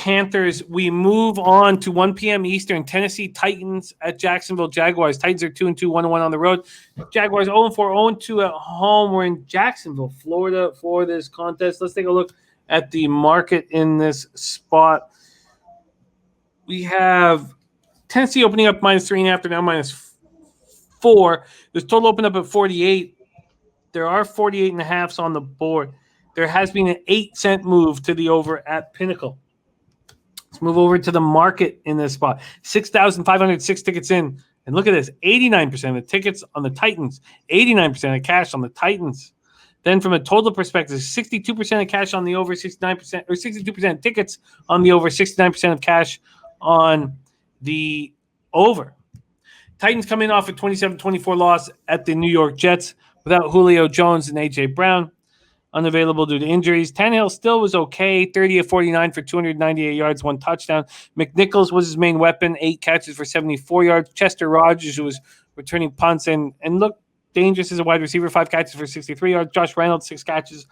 Panthers. We move on to 1 p.m. Eastern. Tennessee Titans at Jacksonville Jaguars. Titans are 2-2, 1-1 on the road. Jaguars 0-4, 0-2 at home. We're in Jacksonville, Florida for this contest. Let's take a look at the market in this spot. We have Tennessee opening up -3.5. They're now -4. This total opened up at 48. There are 48.5s on the board. There has been an 8-cent move to the over at Pinnacle. Let's move over to the market in this spot. 6,506 tickets in. And look at this, 89% of the tickets on the Titans, 89% of cash on the Titans. Then from a total perspective, 62% of cash on the over, 69%, or 62% of tickets on the over, 69% of cash on the over. Titans coming off a 27-24 loss at the New York Jets without Julio Jones and A.J. Brown. Unavailable due to injuries. Tannehill still was okay, 30 of 49 for 298 yards, 1 touchdown. McNichols was his main weapon, 8 catches for 74 yards. Chester Rogers, who was returning punts and looked dangerous as a wide receiver, 5 catches for 63 yards. Josh Reynolds, 6 catches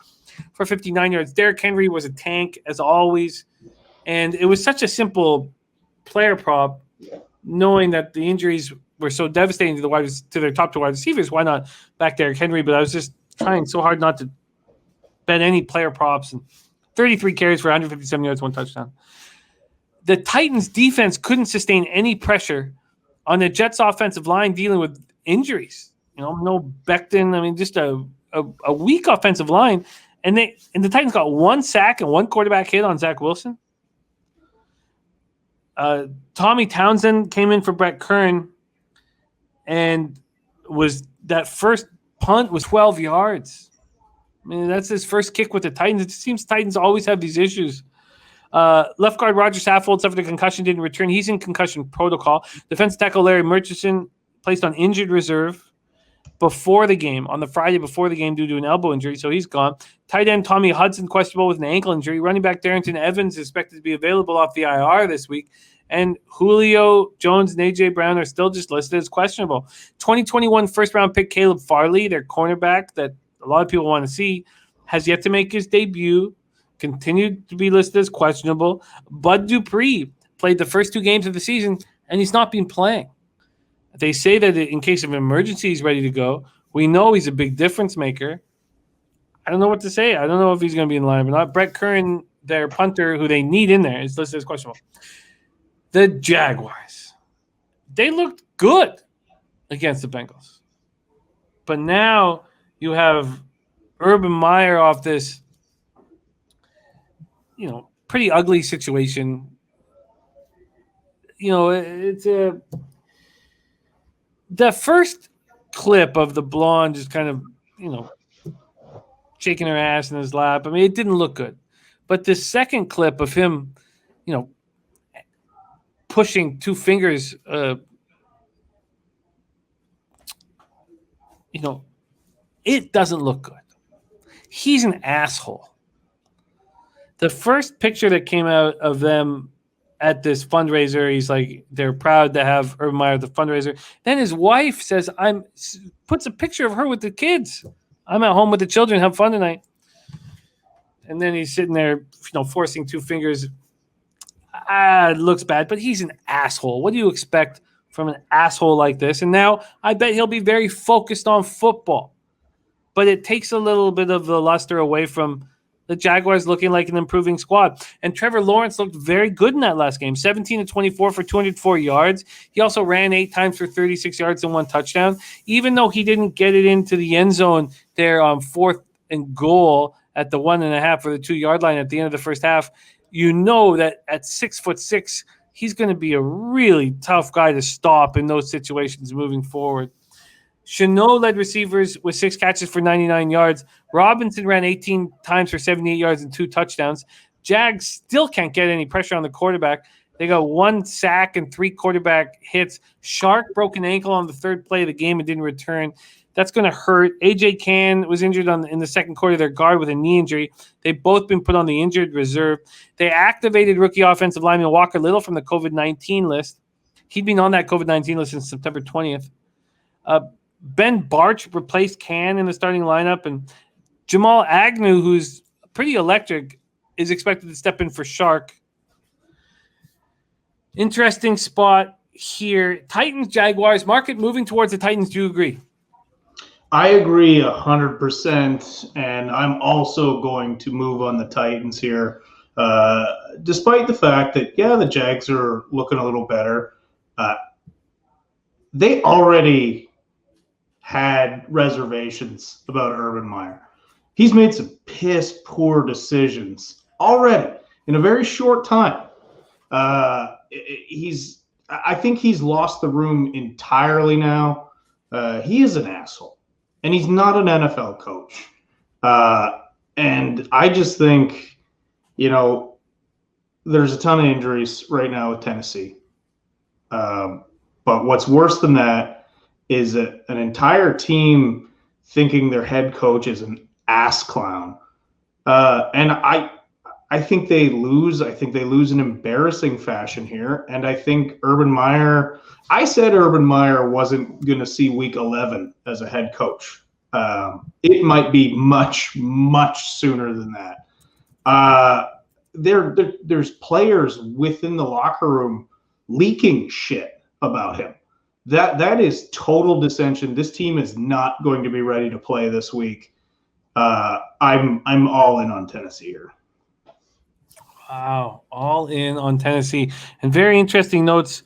for 59 yards. Derrick Henry was a tank, as always. And it was such a simple player prop, knowing that the injuries were so devastating to their top 2 wide receivers. Why not back Derrick Henry? But I was just trying so hard not to bet any player props. And 33 carries for 157 yards, 1 touchdown. The Titans defense couldn't sustain any pressure on the Jets offensive line dealing with injuries. No Becton. I mean, just a weak offensive line. And the Titans got 1 sack and 1 quarterback hit on Zach Wilson. Tommy Townsend came in for Brett Kern, and that first punt was 12 yards. I mean, that's his first kick with the Titans. It seems Titans always have these issues. Left guard Roger Saffold suffered a concussion, didn't return. He's in concussion protocol. Defensive tackle Larry Murchison placed on injured reserve before the game, on the Friday before the game due to an elbow injury, so he's gone. Tight end Tommy Hudson questionable with an ankle injury. Running back Darrington Evans is expected to be available off the IR this week. And Julio Jones and A.J. Brown are still just listed as questionable. 2021 first-round pick Caleb Farley, their cornerback that a lot of people want to see, has yet to make his debut, continued to be listed as questionable. Bud Dupree played the first 2 games of the season, and he's not been playing. They say that in case of emergency, he's ready to go. We know he's a big difference maker. I don't know what to say. I don't know if he's going to be in line or not. Brett Kern, their punter, who they need in there, is listed as questionable. The Jaguars, they looked good against the Bengals. But now you have Urban Meyer off this, pretty ugly situation. It's the first clip of the blonde just kind of, shaking her ass in his lap. I mean, it didn't look good. But the second clip of him, pushing 2 fingers, it doesn't look good. He's an asshole. The first picture that came out of them at this fundraiser, he's like, they're proud to have Urban Meyer at the fundraiser. Then his wife says, puts a picture of her with the kids. I'm at home with the children, have fun tonight. And then he's sitting there, forcing 2 fingers. It looks bad, but he's an asshole. What do you expect from an asshole like this? And now I bet he'll be very focused on football. But it takes a little bit of the luster away from the Jaguars looking like an improving squad. And Trevor Lawrence looked very good in that last game, 17-24 for 204 yards. He also ran 8 times for 36 yards and 1 touchdown. Even though he didn't get it into the end zone there on 4th and goal at the 1.5 or the 2-yard line at the end of the first half, you know that at 6'6", he's going to be a really tough guy to stop in those situations moving forward. Chenault led receivers with 6 catches for 99 yards. Robinson ran 18 times for 78 yards and 2 touchdowns. Jags still can't get any pressure on the quarterback. They got 1 sack and 3 quarterback hits. Shark broke an ankle on the 3rd play of the game and didn't return. That's going to hurt. A.J. Cann was injured in the second quarter, their guard, with a knee injury. They've both been put on the injured reserve. They activated rookie offensive lineman Walker Little from the COVID-19 list. He'd been on that COVID-19 list since September 20th. Ben Barch replaced Cann in the starting lineup, and Jamal Agnew, who's pretty electric, is expected to step in for Shark. Interesting spot here. Titans, Jaguars, market moving towards the Titans. Do you agree? I agree 100%, and I'm also going to move on the Titans here, despite the fact that, the Jags are looking a little better. They already had reservations about Urban Meyer. He's made some piss poor decisions already in a very short time. I think he's lost the room entirely now. He is an asshole, and he's not an NFL coach. And I just think, there's a ton of injuries right now with Tennessee. But what's worse than that is an entire team thinking their head coach is an ass clown. And I think they lose. I think they lose in embarrassing fashion here. And I think I said Urban Meyer wasn't going to see week 11 as a head coach. It might be much, much sooner than that. There's players within the locker room leaking shit about him. That is total dissension. This team is not going to be ready to play this week. I'm all in on Tennessee here. Wow, all in on Tennessee. And very interesting notes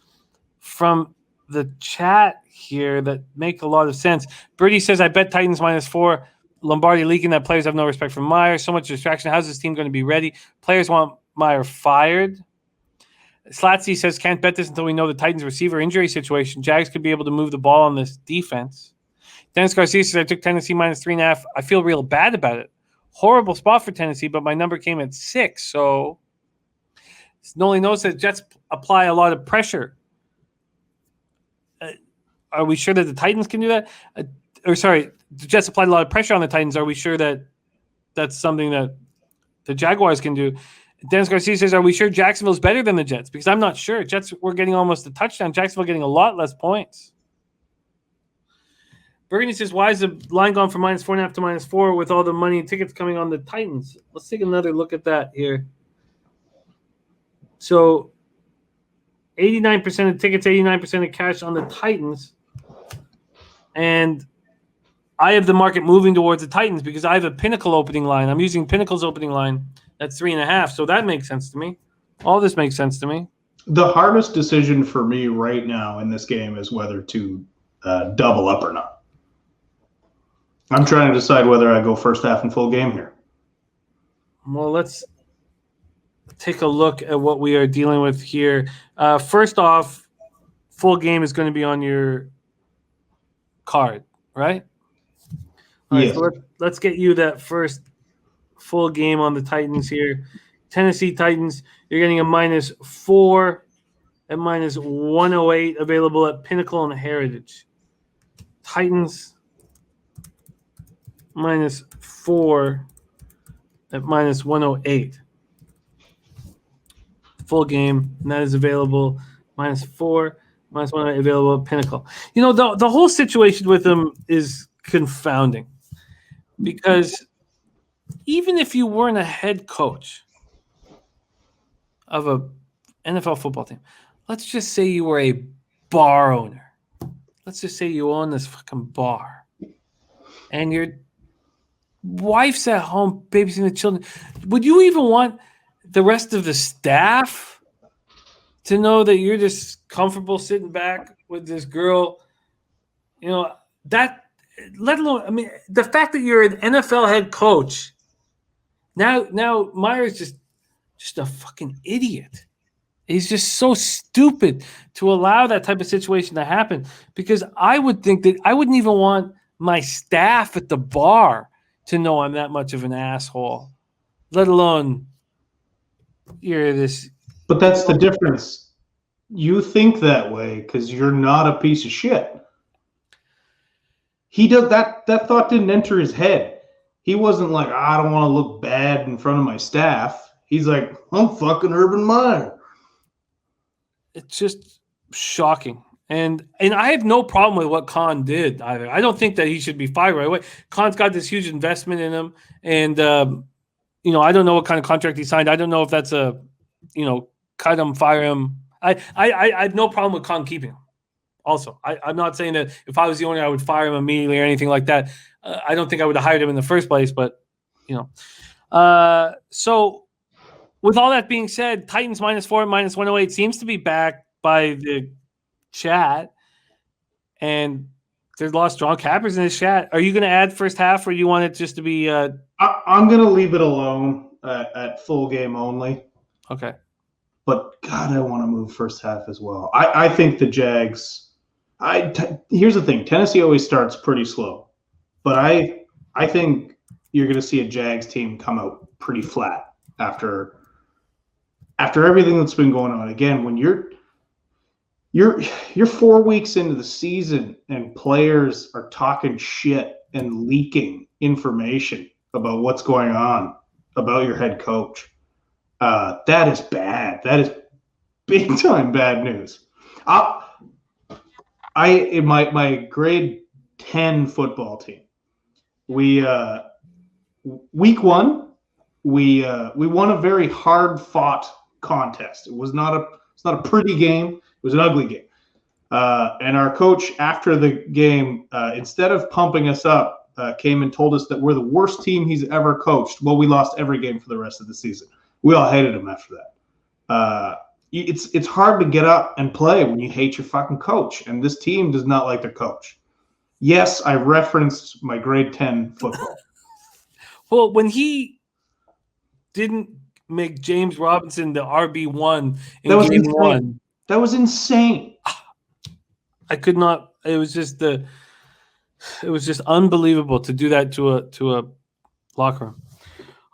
from the chat here that make a lot of sense. Birdie says, I bet Titans -4. Lombardi leaking that players have no respect for Meyer. So much distraction. How's this team going to be ready? Players want Meyer fired. Slatsy says, can't bet this until we know the Titans receiver injury situation. Jags could be able to move the ball on this defense. Dennis Garcia says, I took Tennessee -3.5. I feel real bad about it. Horrible spot for Tennessee, but my number came at 6. So Noli knows that Jets apply a lot of pressure. Are we sure that the Titans can do that? The Jets applied a lot of pressure on the Titans. Are we sure that that's something that the Jaguars can do? Dennis Garcia says, are we sure Jacksonville's better than the Jets? Because I'm not sure. Jets were getting almost a touchdown. Jacksonville getting a lot less points. Burgundy says, why is the line gone from -4.5 to -4 with all the money and tickets coming on the Titans? Let's take another look at that here. So 89% of tickets, 89% of cash on the Titans. And I have the market moving towards the Titans because I have a Pinnacle opening line. I'm using Pinnacle's opening line. That's 3.5. So that makes sense to me. All this makes sense to me. The hardest decision for me right now in this game is whether to double up or not. I'm trying to decide whether I go first half and full game here. Well, let's take a look at what we are dealing with here. First off, full game is going to be on your card, right? All yes. right, so let's get you that first full game on the Titans here. Tennessee Titans, you're getting a -4 at -108 available at Pinnacle and Heritage. Titans -4 at -108. Full game, and that is available -4, -108 available at Pinnacle. The whole situation with them is confounding because even if you weren't a head coach of a NFL football team, let's just say you were a bar owner. Let's just say you own this fucking bar and your wife's at home babysitting the children. Would you even want the rest of the staff to know that you're just comfortable sitting back with this girl? That, let alone, the fact that you're an NFL head coach, now Meyer's just a fucking idiot. He's just so stupid to allow that type of situation to happen, because I would think that I wouldn't even want my staff at the bar to know I'm that much of an asshole, let alone you're this. But that's the difference. You think that way because you're not a piece of shit. He does that thought didn't enter his head. He wasn't like, I don't want to look bad in front of my staff. He's like, I'm fucking Urban Meyer. It's just shocking. And I have no problem with what Khan did either. I don't think that he should be fired right away. Khan's got this huge investment in him. And, I don't know what kind of contract he signed. I don't know if that's cut him, fire him. I had no problem with Khan keeping him. Also, I'm not saying that if I was the owner, I would fire him immediately or anything like that. I don't think I would have hired him in the first place, but so with all that being said, Titans -4, -108 seems to be back by the chat, and there's a lot of strong cappers in this chat. Are you going to add first half, or do you want it just to be? I'm going to leave it alone at full game only. Okay. But God, I want to move first half as well. I think the Jags. Here's the thing: Tennessee always starts pretty slow, but I think you're going to see a Jags team come out pretty flat after everything that's been going on. Again, when you're 4 weeks into the season and players are talking shit and leaking information about what's going on about your head coach, that is bad. That is big time bad news. In my grade 10 football team, we week 1 we won a very hard fought contest. It's not a pretty game. It was an ugly game. And our coach after the game, instead of pumping us up, came and told us that we're the worst team he's ever coached. Well, we lost every game for the rest of the season. We all hated him after that. It's hard to get up and play when you hate your fucking coach, and this team does not like their coach. Yes, I referenced my grade 10 football. Well, when he didn't make James Robinson the RB1 in game insane. 1. That was insane. I could not. It was just unbelievable to do that to a locker room.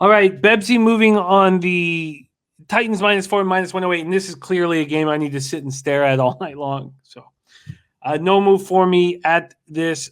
All right, Bebsy moving on the Titans -4, -108, and this is clearly a game I need to sit and stare at all night long. So no move for me at this